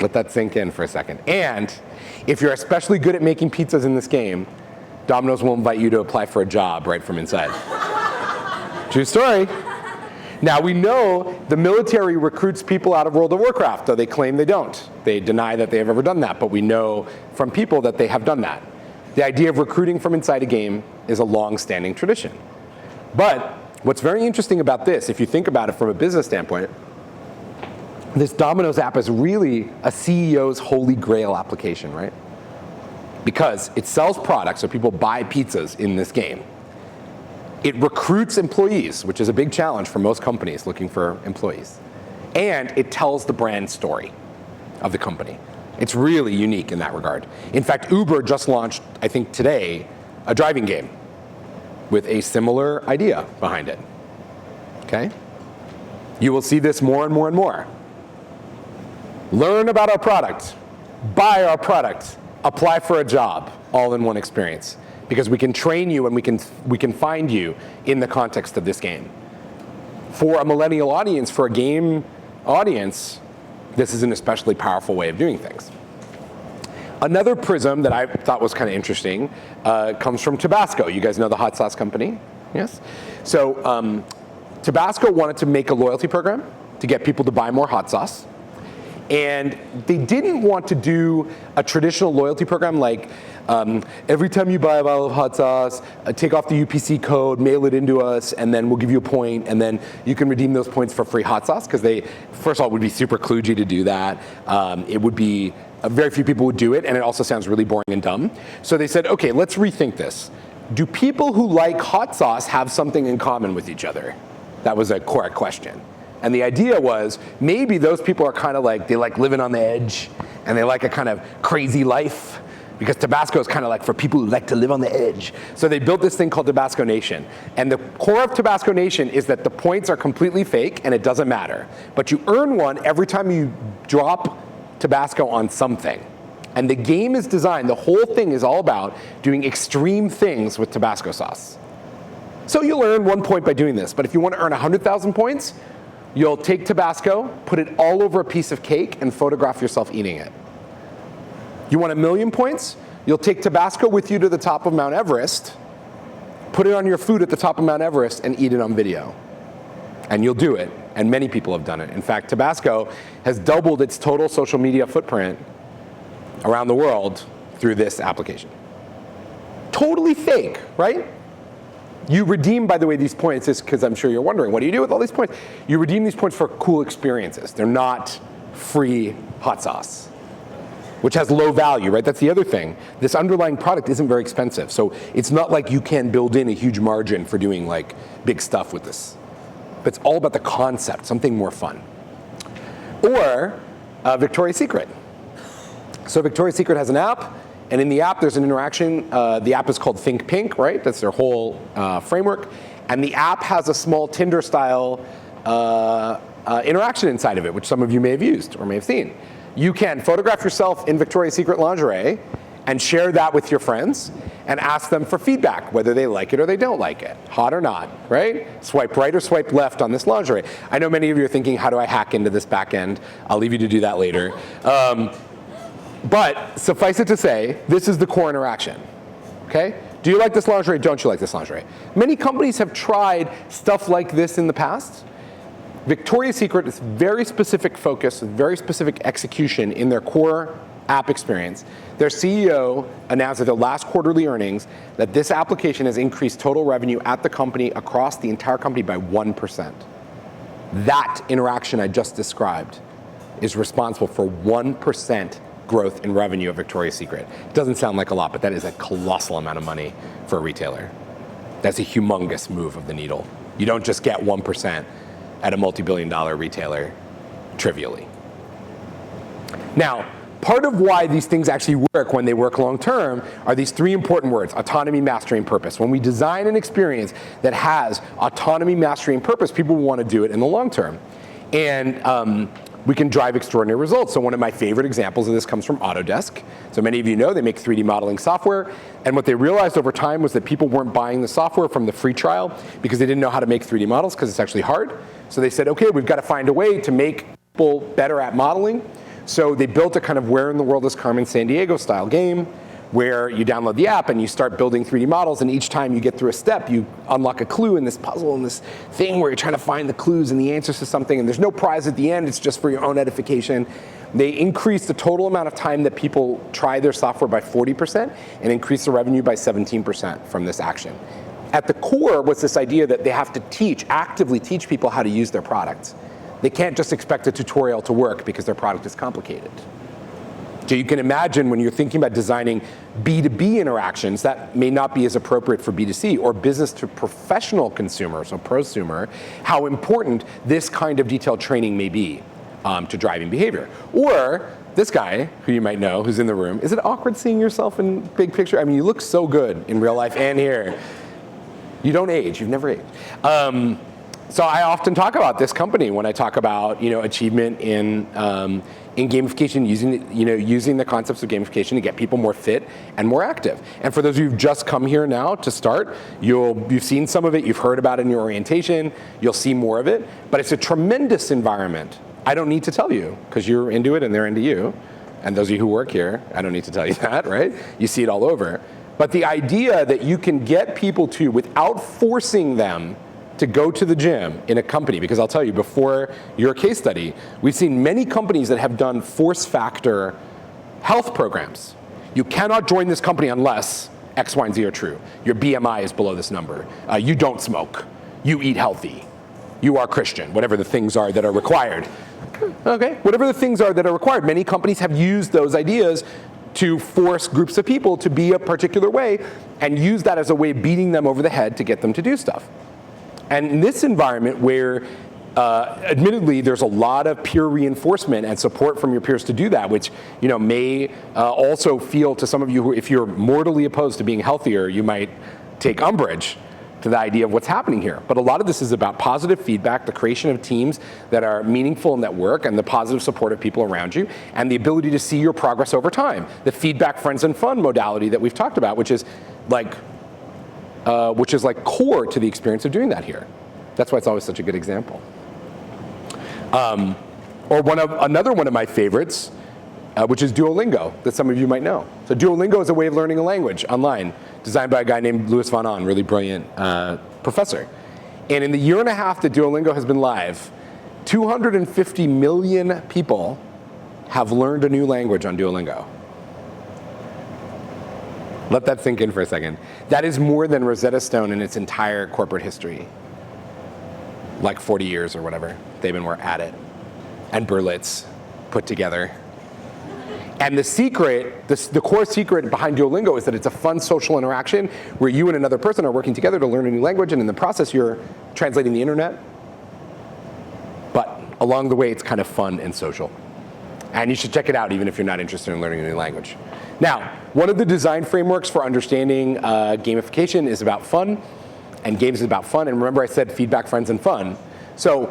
[SPEAKER 1] let that sink in for a second. And if you're especially good at making pizzas in this game, Domino's will invite you to apply for a job right from inside. True story. Now we know the military recruits people out of World of Warcraft, though they claim they don't. They deny that they have ever done that, but we know from people that they have done that. The idea of recruiting from inside a game is a long-standing tradition. But what's very interesting about this, if you think about it from a business standpoint, this Domino's app is really a CEO's holy grail application, right? Because it sells products, so people buy pizzas in this game. It recruits employees, which is a big challenge for most companies looking for employees. And it tells the brand story of the company. It's really unique in that regard. In fact, Uber just launched, I think today, a driving game with a similar idea behind it, okay? You will see this more and more and more. Learn about our product, buy our product, apply for a job, all in one experience. Because we can train you and we can find you in the context of this game. For a millennial audience, for a game audience, this is an especially powerful way of doing things. Another prism that I thought was kind of interesting comes from Tabasco. You guys know the hot sauce company? Yes? So Tabasco wanted to make a loyalty program to get people to buy more hot sauce. And they didn't want to do a traditional loyalty program like every time you buy a bottle of hot sauce, take off the UPC code, mail it into us, and then we'll give you a point, and then you can redeem those points for free hot sauce, because they, first of all, it would be super kludgy to do that. It would be, very few people would do it, and it also sounds really boring and dumb. So they said, okay, let's rethink this. Do people who like hot sauce have something in common with each other? That was a core question. And the idea was, maybe those people are kind of like, they like living on the edge, and they like a kind of crazy life, because Tabasco is kind of like for people who like to live on the edge. So they built this thing called Tabasco Nation. And the core of Tabasco Nation is that the points are completely fake, and it doesn't matter. But you earn one every time you drop Tabasco on something. And the game is designed, the whole thing is all about doing extreme things with Tabasco sauce. So you'll earn 1 point by doing this, but if you want to earn 100,000 points, you'll take Tabasco, put it all over a piece of cake, and photograph yourself eating it. You want 1,000,000 points? You'll take Tabasco with you to the top of Mount Everest, Put it on your food at the top of Mount Everest and eat it on video. And you'll do it, and many people have done it. In fact, Tabasco has doubled its total social media footprint around the world through this application. Totally fake, right? You redeem, by the way, these points, because I'm sure you're wondering, what do you do with all these points? You redeem these points for cool experiences. They're not free hot sauce, which has low value, right? That's the other thing. This underlying product isn't very expensive, so it's not like you can build in a huge margin for doing like big stuff with this. But it's all about the concept, something more fun. Or Victoria's Secret. So Victoria's Secret has an app, and in the app there's an interaction. The app is called Think Pink, right? That's their whole framework. And the app has a small Tinder-style interaction inside of it, which some of you may have used or may have seen. You can photograph yourself in Victoria's Secret lingerie and share that with your friends and ask them for feedback, whether they like it or they don't like it, hot or not, right? Swipe right or swipe left on this lingerie. I know many of you are thinking, how do I hack into this back end? I'll leave you to do that later. But suffice it to say, this is the core interaction, okay? Do you like this lingerie? Don't you like this lingerie? Many companies have tried stuff like this in the past. Victoria's Secret is very specific focus, very specific execution in their core app experience. Their CEO announced at their last quarterly earnings that this application has increased total revenue at the company across the entire company by 1%. That interaction I just described is responsible for 1% growth in revenue at Victoria's Secret. It doesn't sound like a lot, but that is a colossal amount of money for a retailer. That's a humongous move of the needle. You don't just get 1% at a multi-billion-dollar retailer trivially. Now, part of why these things actually work when they work long-term are these three important words: autonomy, mastery, and purpose. When we design an experience that has autonomy, mastery, and purpose, people will want to do it in the long term. And we can drive extraordinary results. So one of my favorite examples of this comes from Autodesk. So many of you know they make 3D modeling software. And what they realized over time was that people weren't buying the software from the free trial because they didn't know how to make 3D models because it's actually hard. So they said, okay, we've got to find a way to make people better at modeling. So they built a kind of Where in the World is Carmen Sandiego style game where you download the app and you start building 3D models, and each time you get through a step, you unlock a clue in this puzzle, in this thing where you're trying to find the clues and the answers to something, and there's no prize at the end, it's just for your own edification. They increased the total amount of time that people try their software by 40% and increased the revenue by 17% from this action. At the core was this idea that they have to actively teach people how to use their products. They can't just expect a tutorial to work because their product is complicated. So you can imagine when you're thinking about designing B2B interactions, that may not be as appropriate for B2C or business to professional consumers, so prosumer, how important this kind of detailed training may be to driving behavior. Or this guy, who you might know, who's in the room, is it awkward seeing yourself in big picture? I mean, you look so good in real life and here. You don't age, you've never aged. So I often talk about this company when I talk about achievement in gamification, using the concepts of gamification to get people more fit and more active. And for those of you who've just come here now to start, you've seen some of it, you've heard about it in your orientation, you'll see more of it, but it's a tremendous environment. I don't need to tell you because you're into it and they're into you. And those of you who work here, I don't need to tell you that, right? You see it all over. But the idea that you can get people to, without forcing them to go to the gym in a company, because I'll tell you, before your case study, we've seen many companies that have done force factor health programs. You cannot join this company unless X, Y, and Z are true. Your BMI is below this number. You don't smoke. You eat healthy. You are Christian, whatever the things are that are required. Okay, whatever the things are that are required. Many companies have used those ideas to force groups of people to be a particular way and use that as a way of beating them over the head to get them to do stuff. And in this environment where, admittedly, there's a lot of peer reinforcement and support from your peers to do that, which may also feel to some of you who, if you're mortally opposed to being healthier, you might take umbrage to the idea of what's happening here. But a lot of this is about positive feedback, the creation of teams that are meaningful and that work, and the positive support of people around you, and the ability to see your progress over time. The feedback, friends, and fun modality that we've talked about, which is like core to the experience of doing that here. That's why it's always such a good example. Or another one of my favorites which is Duolingo, that some of you might know. So Duolingo is a way of learning a language online, designed by a guy named Louis Van Ahn, really brilliant professor. And in the year and a half that Duolingo has been live, 250 million people have learned a new language on Duolingo. Let that sink in for a second. That is more than Rosetta Stone in its entire corporate history. Like 40 years or whatever they've been at it. And Berlitz put together. And the secret, the core secret behind Duolingo is that it's a fun social interaction where you and another person are working together to learn a new language, and in the process you're translating the internet. But along the way it's kind of fun and social. And you should check it out even if you're not interested in learning a new language. Now, one of the design frameworks for understanding gamification is about fun, and games is about fun. And remember I said feedback, friends, and fun. So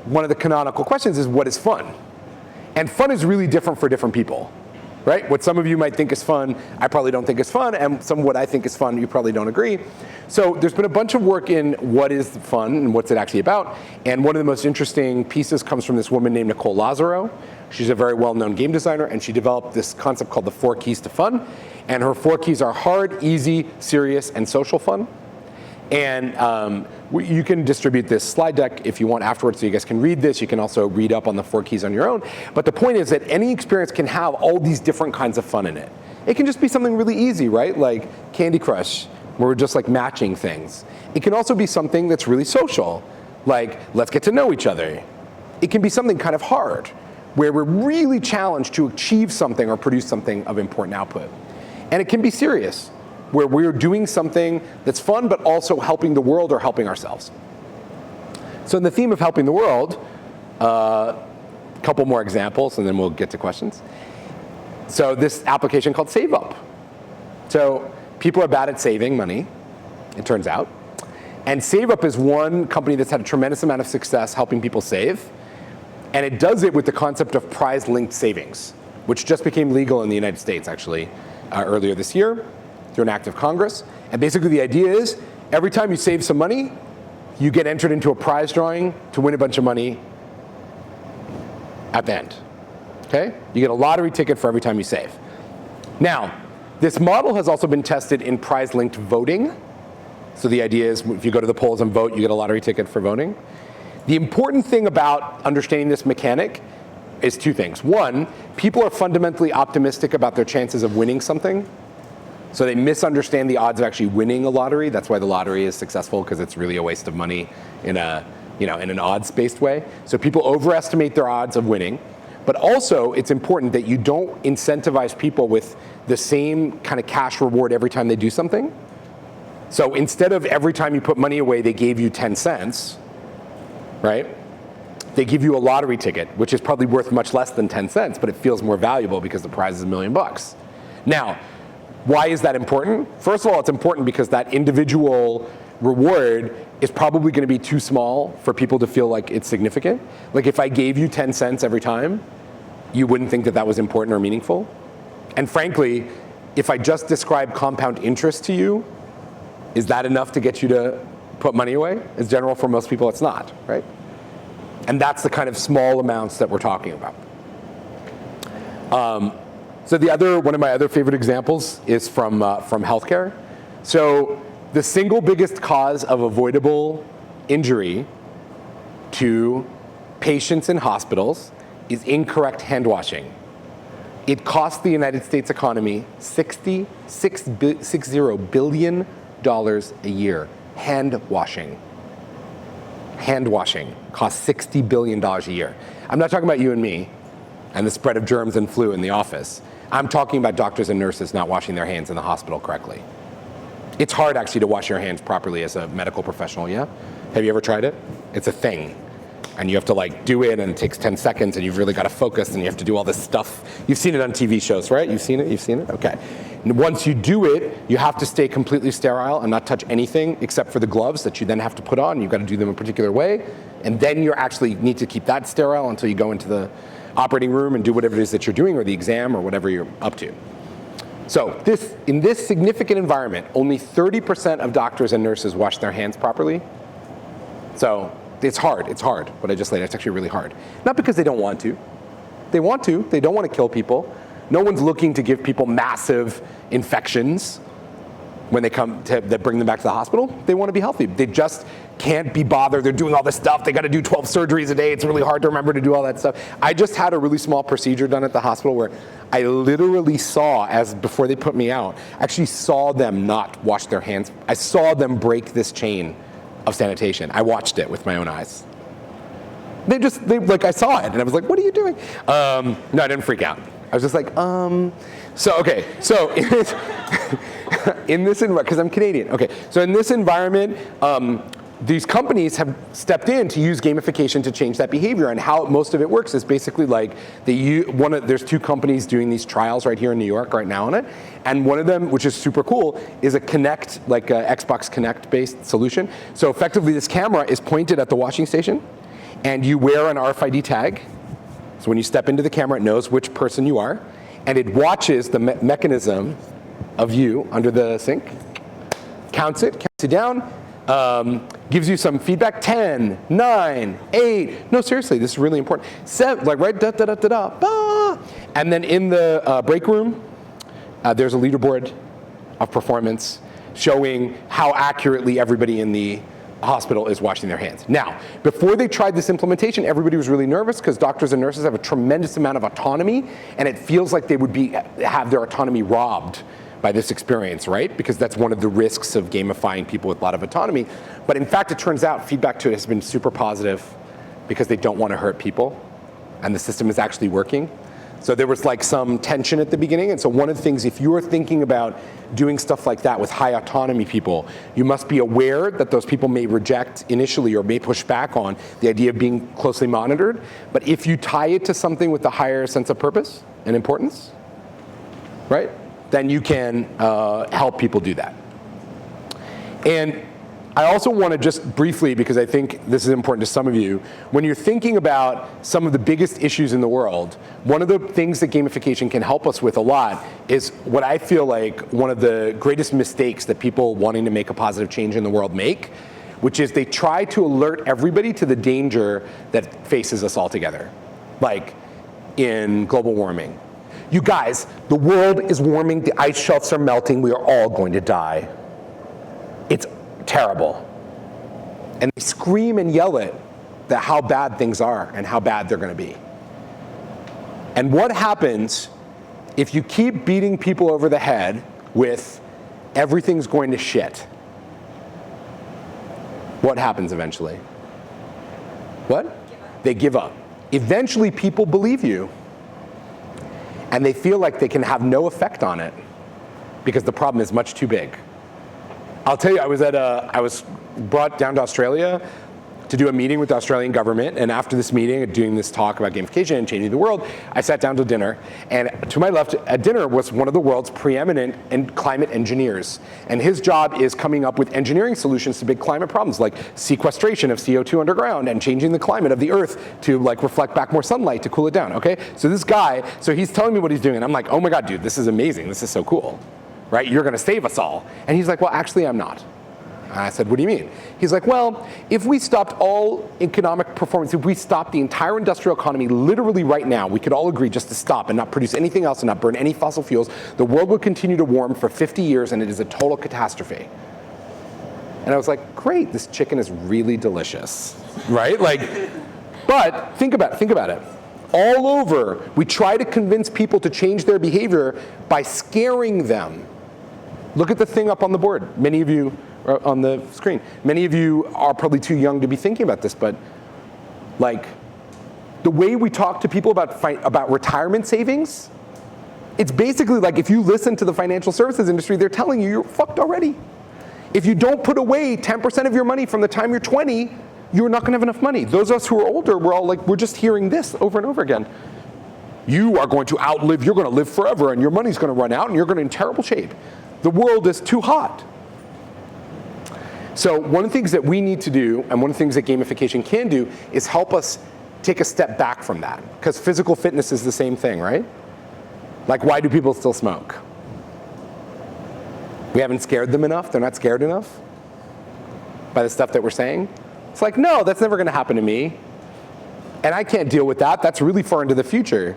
[SPEAKER 1] one of the canonical questions is, what is fun? And fun is really different for different people, right? What some of you might think is fun, I probably don't think is fun, and some of what I think is fun, you probably don't agree. So there's been a bunch of work in what is fun and what's it actually about. And one of the most interesting pieces comes from this woman named Nicole Lazzaro. She's a very well-known game designer, and she developed this concept called the 4 keys to fun. And her 4 keys are hard, easy, serious, and social fun. And you can distribute this slide deck if you want afterwards, so you guys can read this. You can also read up on the 4 keys on your own. But the point is that any experience can have all these different kinds of fun in it. It can just be something really easy, right? Like Candy Crush, where we're just like matching things. It can also be something that's really social, like let's get to know each other. It can be something kind of hard, where we're really challenged to achieve something or produce something of important output. And it can be serious, where we're doing something that's fun but also helping the world or helping ourselves. So in the theme of helping the world, a couple more examples and then we'll get to questions. So this application called Save Up. So people are bad at saving money, it turns out. And Save Up is one company that's had a tremendous amount of success helping people save. And it does it with the concept of prize-linked savings, which just became legal in the United States, actually, earlier this year through an act of Congress. And basically the idea is, every time you save some money, you get entered into a prize drawing to win a bunch of money at the end. Okay? You get a lottery ticket for every time you save. Now, this model has also been tested in prize-linked voting. So the idea is, if you go to the polls and vote, you get a lottery ticket for voting. The important thing about understanding this mechanic is 2 things. One, people are fundamentally optimistic about their chances of winning something. So they misunderstand the odds of actually winning a lottery. That's why the lottery is successful, because it's really a waste of money in an odds-based way. So people overestimate their odds of winning. But also, it's important that you don't incentivize people with the same kind of cash reward every time they do something. So instead of every time you put money away, they gave you 10 cents, right? They give you a lottery ticket, which is probably worth much less than 10 cents, but it feels more valuable because the prize is $1 million. Now, why is that important? First of all, it's important because that individual reward is probably going to be too small for people to feel like it's significant. Like if I gave you 10 cents every time, you wouldn't think that that was important or meaningful. And frankly, if I just describe compound interest to you, is that enough to get you to put money away? As general, for most people, it's not, right? And that's the kind of small amounts that we're talking about. So one of my other favorite examples is from healthcare. So the single biggest cause of avoidable injury to patients in hospitals is incorrect hand washing. It costs the United States economy $60 billion a year. Hand washing. Hand washing costs $60 billion a year. I'm not talking about you and me and the spread of germs and flu in the office. I'm talking about doctors and nurses not washing their hands in the hospital correctly. It's hard actually to wash your hands properly as a medical professional, yeah? Have you ever tried it? It's a thing. And you have to like do it and it takes 10 seconds and you've really got to focus and you have to do all this stuff. You've seen it on TV shows, right? You've seen it? Okay. And once you do it, you have to stay completely sterile and not touch anything except for the gloves that you then have to put on. You've got to do them a particular way. And then you actually need to keep that sterile until you go into the operating room and do whatever it is that you're doing, or the exam, or whatever you're up to. So in this significant environment, only 30% of doctors and nurses wash their hands properly. So it's hard, what I just laid out. It's actually really hard. Not because they don't want to. They want to, they don't want to kill people, No one's looking to give people massive infections when they come to that bring them back to the hospital. They want to be healthy. They just can't be bothered. They're doing all this stuff. They got to do 12 surgeries a day. It's really hard to remember to do all that stuff. I just had a really small procedure done at the hospital where I literally saw, as before they put me out, actually saw them not wash their hands. I saw them break this chain of sanitation. I watched it with my own eyes. They like, I saw it, and I was like, what are you doing? No, I didn't freak out. I was just like, So, okay, so in this environment, because I'm Canadian, okay, so in this environment, these companies have stepped in to use gamification to change that behavior, and how most of it works is basically like, there's 2 companies doing these trials right here in New York right now on it, and one of them, which is super cool, is a Kinect, like a Xbox Kinect-based solution. So effectively, this camera is pointed at the washing station, and you wear an RFID tag. So when you step into the camera, it knows which person you are, and it watches the mechanism of you under the sink, counts it down, gives you some feedback, 10, 9, 8, no, seriously, this is really important, 7, like right, bah. And then in the break room, there's a leaderboard of performance showing how accurately everybody in the hospital is washing their hands. Now, before they tried this implementation, everybody was really nervous because doctors and nurses have a tremendous amount of autonomy, and it feels like they would have their autonomy robbed by this experience, right? Because that's one of the risks of gamifying people with a lot of autonomy. But in fact, it turns out feedback to it has been super positive because they don't want to hurt people, and the system is actually working. So there was like some tension at the beginning, and so one of the things, if you are thinking about doing stuff like that with high autonomy people, you must be aware that those people may reject initially or may push back on the idea of being closely monitored. But if you tie it to something with a higher sense of purpose and importance, right, then you can help people do that. And I also want to just briefly, because I think this is important to some of you, when you're thinking about some of the biggest issues in the world, one of the things that gamification can help us with a lot is what I feel like one of the greatest mistakes that people wanting to make a positive change in the world make, which is they try to alert everybody to the danger that faces us all together, like in global warming. You guys, the world is warming, the ice shelves are melting, we are all going to die. It's terrible. And they scream and yell at how bad things are and how bad they're going to be. And what happens if you keep beating people over the head with everything's going to shit? What happens eventually? What? They give up. Eventually people believe you, and they feel like they can have no effect on it because the problem is much too big. I'll tell you, I was brought down to Australia to do a meeting with the Australian government, and after this meeting, doing this talk about gamification and changing the world, I sat down to dinner, and to my left at dinner was one of the world's preeminent climate engineers, and his job is coming up with engineering solutions to big climate problems, like sequestration of CO2 underground and changing the climate of the Earth to like reflect back more sunlight to cool it down, okay? So this guy, he's telling me what he's doing, and I'm like, oh my God, dude, this is amazing, this is so cool. Right, you're going to save us all. And he's like, well, actually, I'm not. And I said, what do you mean? He's like, well, if we stopped all economic performance, if we stopped the entire industrial economy literally right now, we could all agree just to stop and not produce anything else and not burn any fossil fuels, the world would continue to warm for 50 years, and it is a total catastrophe. And I was like, great, this chicken is really delicious, right? Like, but think about it. All over, we try to convince people to change their behavior by scaring them. Look at the thing up on the board. Many of you are on the screen. Many of you are probably too young to be thinking about this, but like the way we talk to people about retirement savings, it's basically like if you listen to the financial services industry, they're telling you you're fucked already. If you don't put away 10% of your money from the time you're 20, you're not going to have enough money. Those of us who are older, we're just hearing this over and over again. You are going to outlive, you're going to live forever, and your money's going to run out, and you're going to be in terrible shape. The world is too hot. So one of the things that we need to do, and one of the things that gamification can do, is help us take a step back from that. Because physical fitness is the same thing, right? Like, why do people still smoke? We haven't scared them enough? They're not scared enough by the stuff that we're saying? It's like, no, that's never going to happen to me. And I can't deal with that. That's really far into the future.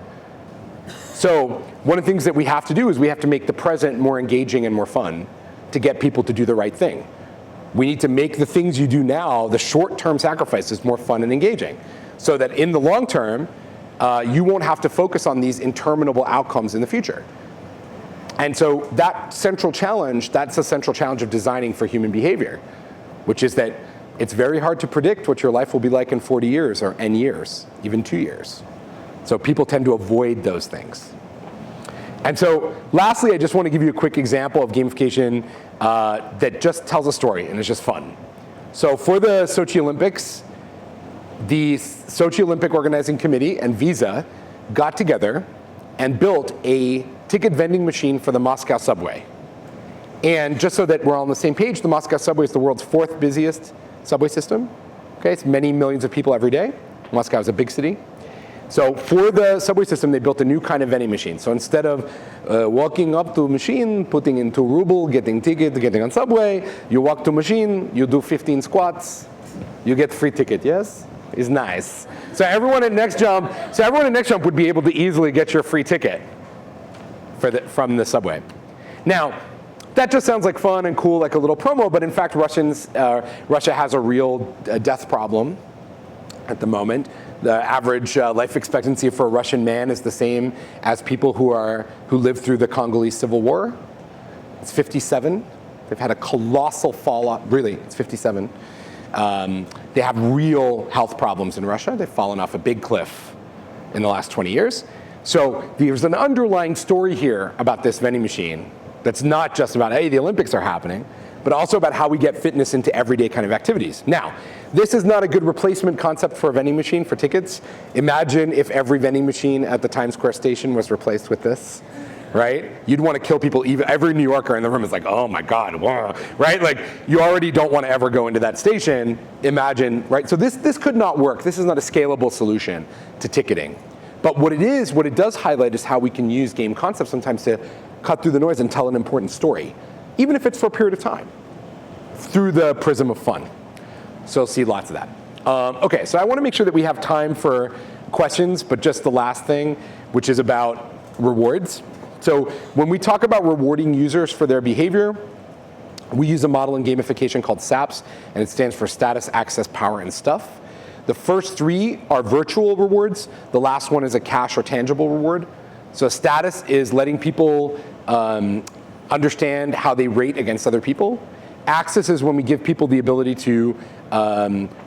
[SPEAKER 1] So one of the things that we have to do is we have to make the present more engaging and more fun to get people to do the right thing. We need to make the things you do now, the short-term sacrifices, more fun and engaging, so that in the long term, you won't have to focus on these interminable outcomes in the future. And so that's the central challenge of designing for human behavior, which is that it's very hard to predict what your life will be like in 40 years or N years, even 2 years. So people tend to avoid those things. And so lastly, I just want to give you a quick example of gamification that just tells a story and is just fun. So for the Sochi Olympics, the Sochi Olympic Organizing Committee and Visa got together and built a ticket vending machine for the Moscow subway. And just so that we're all on the same page, the Moscow subway is the world's 4th busiest subway system. Okay, it's many millions of people every day. Moscow is a big city. So for the subway system, they built a new kind of vending machine. So instead of walking up to a machine, putting in 2 ruble, getting ticket, getting on subway, you walk to machine, you do 15 squats, you get free ticket, yes? Is nice. So everyone at Next Jump would be able to easily get your free ticket from the subway. Now, that just sounds like fun and cool, like a little promo, but in fact, Russia has a real death problem at the moment. The average life expectancy for a Russian man is the same as people who lived through the Congolese Civil War. It's 57. They've had a colossal fall off. Really, it's 57. They have real health problems in Russia. They've fallen off a big cliff in the last 20 years. So there's an underlying story here about this vending machine that's not just about, hey, the Olympics are happening, but also about how we get fitness into everyday kind of activities. Now, this is not a good replacement concept for a vending machine for tickets. Imagine if every vending machine at the Times Square station was replaced with this, right? You'd want to kill people. Every New Yorker in the room is like, oh my God, whoa, right? Like, you already don't want to ever go into that station. Imagine, right? So this could not work. This is not a scalable solution to ticketing. But what it does highlight is how we can use game concepts sometimes to cut through the noise and tell an important story, even if it's for a period of time, through the prism of fun. So you'll see lots of that. Okay, so I want to make sure that we have time for questions, but just the last thing, which is about rewards. So when we talk about rewarding users for their behavior, we use a model in gamification called SAPS, and it stands for status, access, power, and stuff. The first 3 are virtual rewards. The last one is a cash or tangible reward. So status is letting people understand how they rate against other people. Access is when we give people the ability to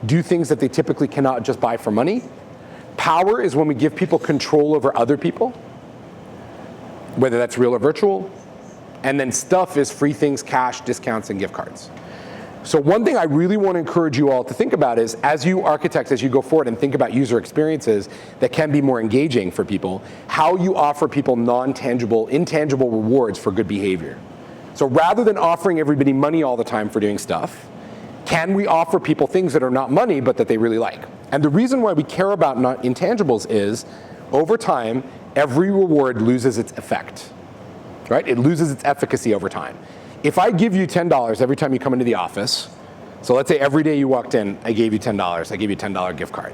[SPEAKER 1] do things that they typically cannot just buy for money. Power is when we give people control over other people, whether that's real or virtual. And then stuff is free things, cash, discounts, and gift cards. So one thing I really want to encourage you all to think about is, as you architect, as you go forward and think about user experiences that can be more engaging for people, how you offer people non-tangible, intangible rewards for good behavior. So rather than offering everybody money all the time for doing stuff, can we offer people things that are not money but that they really like? And the reason why we care about intangibles is, over time, every reward loses its effect, right? It loses its efficacy over time. If I give you $10 every time you come into the office, so let's say every day you walked in, I gave you $10, I gave you a $10 gift card.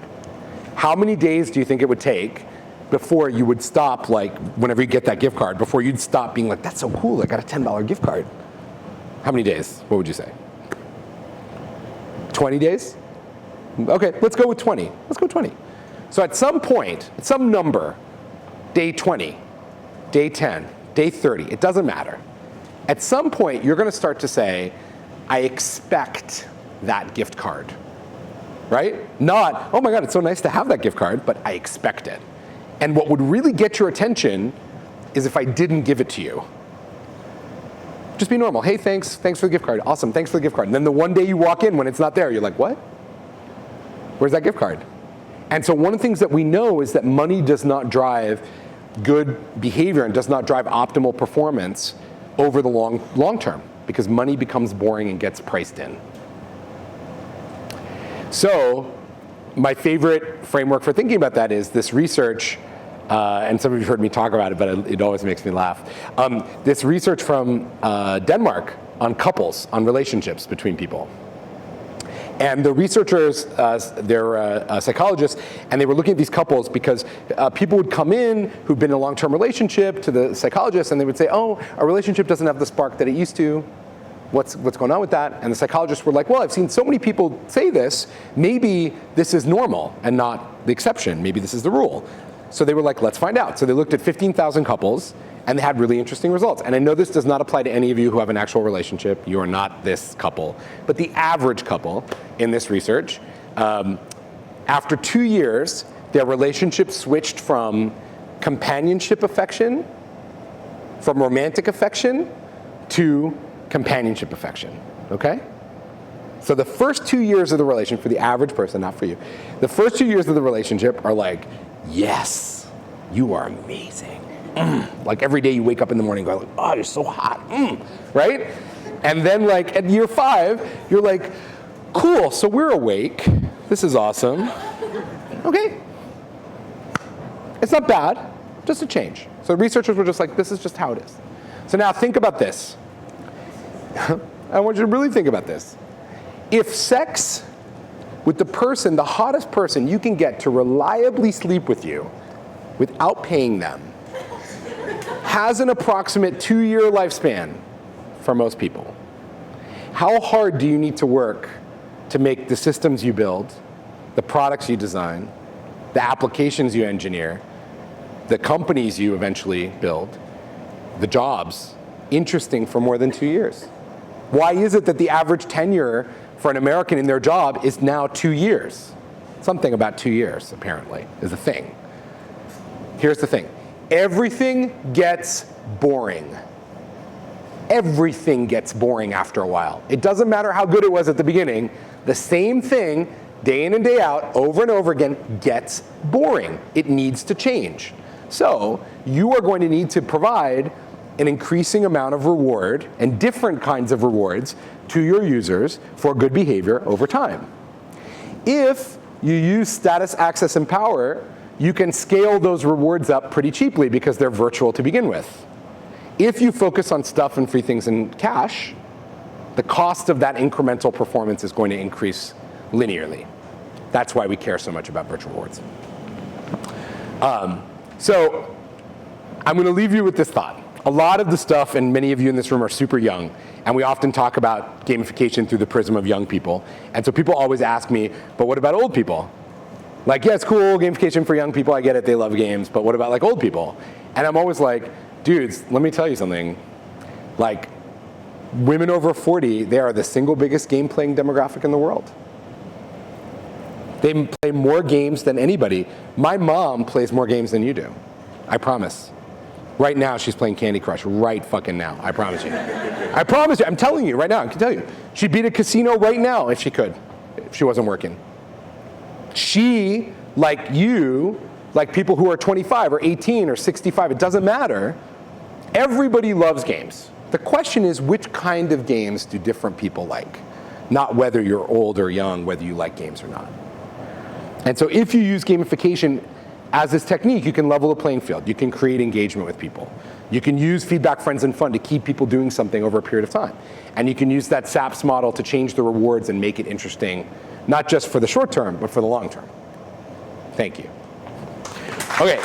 [SPEAKER 1] How many days do you think it would take before you would stop, like, whenever you get that gift card, before you'd stop being like, that's so cool, I got a $10 gift card? How many days? What would you say? 20 days? Okay, let's go with 20. Let's go 20. So at some point, at some number, day 20, day 10, day 30, it doesn't matter. At some point, you're going to start to say, I expect that gift card, right? Not, oh my God, it's so nice to have that gift card, but I expect it. And what would really get your attention is if I didn't give it to you. Just be normal. Hey, thanks for the gift card. Awesome, thanks for the gift card. And then the one day you walk in when it's not there, you're like, what? Where's that gift card? And so one of the things that we know is that money does not drive good behavior and does not drive optimal performance over the long term, because money becomes boring and gets priced in. So my favorite framework for thinking about that is this research, and some of you have heard me talk about it, but it always makes me laugh. This research from Denmark on couples, on relationships between people. And the researchers, they're psychologists, and they were looking at these couples because people would come in who'd been in a long-term relationship to the psychologist, and they would say, oh, our relationship doesn't have the spark that it used to. What's going on with that? And the psychologists were like, well, I've seen so many people say this. Maybe this is normal and not the exception. Maybe this is the rule. So they were like, let's find out. So they looked at 15,000 couples, and they had really interesting results. And I know this does not apply to any of you who have an actual relationship. You are not this couple. But the average couple in this research, after 2 years, their relationship switched from companionship affection, from romantic affection, to companionship affection, okay? So the first 2 years of the relationship, for the average person, not for you, the first 2 years of the relationship are like, yes, you are amazing. Like every day you wake up in the morning going, like, oh, you're so hot, right? And then like at year 5, you're like, cool, so we're awake. This is awesome. Okay. It's not bad, just a change. So researchers were just like, this is just how it is. So now think about this. I want you to really think about this. If sex with the person, the hottest person you can get to reliably sleep with you without paying them, has an approximate 2-year lifespan for most people, how hard do you need to work to make the systems you build, the products you design, the applications you engineer, the companies you eventually build, the jobs, interesting for more than 2 years? Why is it that the average tenure for an American in their job is now 2 years? Something about 2 years, apparently, is a thing. Here's the thing. Everything gets boring. Everything gets boring after a while. It doesn't matter how good it was at the beginning. The same thing, day in and day out, over and over again, gets boring. It needs to change. So you are going to need to provide an increasing amount of reward and different kinds of rewards to your users for good behavior over time. If you use status, access, and power, you can scale those rewards up pretty cheaply because they're virtual to begin with. If you focus on stuff and free things and cash, the cost of that incremental performance is going to increase linearly. That's why we care so much about virtual rewards. So I'm going to leave you with this thought. A lot of the stuff, and many of you in this room are super young, and we often talk about gamification through the prism of young people. And so people always ask me, but what about old people? Like, yeah, it's cool, gamification for young people, I get it, they love games, but what about like old people? And I'm always like, dudes, let me tell you something. Like, women over 40, they are the single biggest game-playing demographic in the world. They play more games than anybody. My mom plays more games than you do, I promise. Right now, she's playing Candy Crush, right fucking now, I promise you. I promise you, I'm telling you right now, I can tell you. She'd beat a casino right now if she could, if she wasn't working. She, like you, like people who are 25 or 18 or 65, it doesn't matter. Everybody loves games. The question is, which kind of games do different people like? Not whether you're old or young, whether you like games or not. And so if you use gamification as this technique, you can level the playing field. You can create engagement with people. You can use feedback, friends, and fun to keep people doing something over a period of time. And you can use that SAPS model to change the rewards and make it interesting, not just for the short term, but for the long term. Thank you. Okay.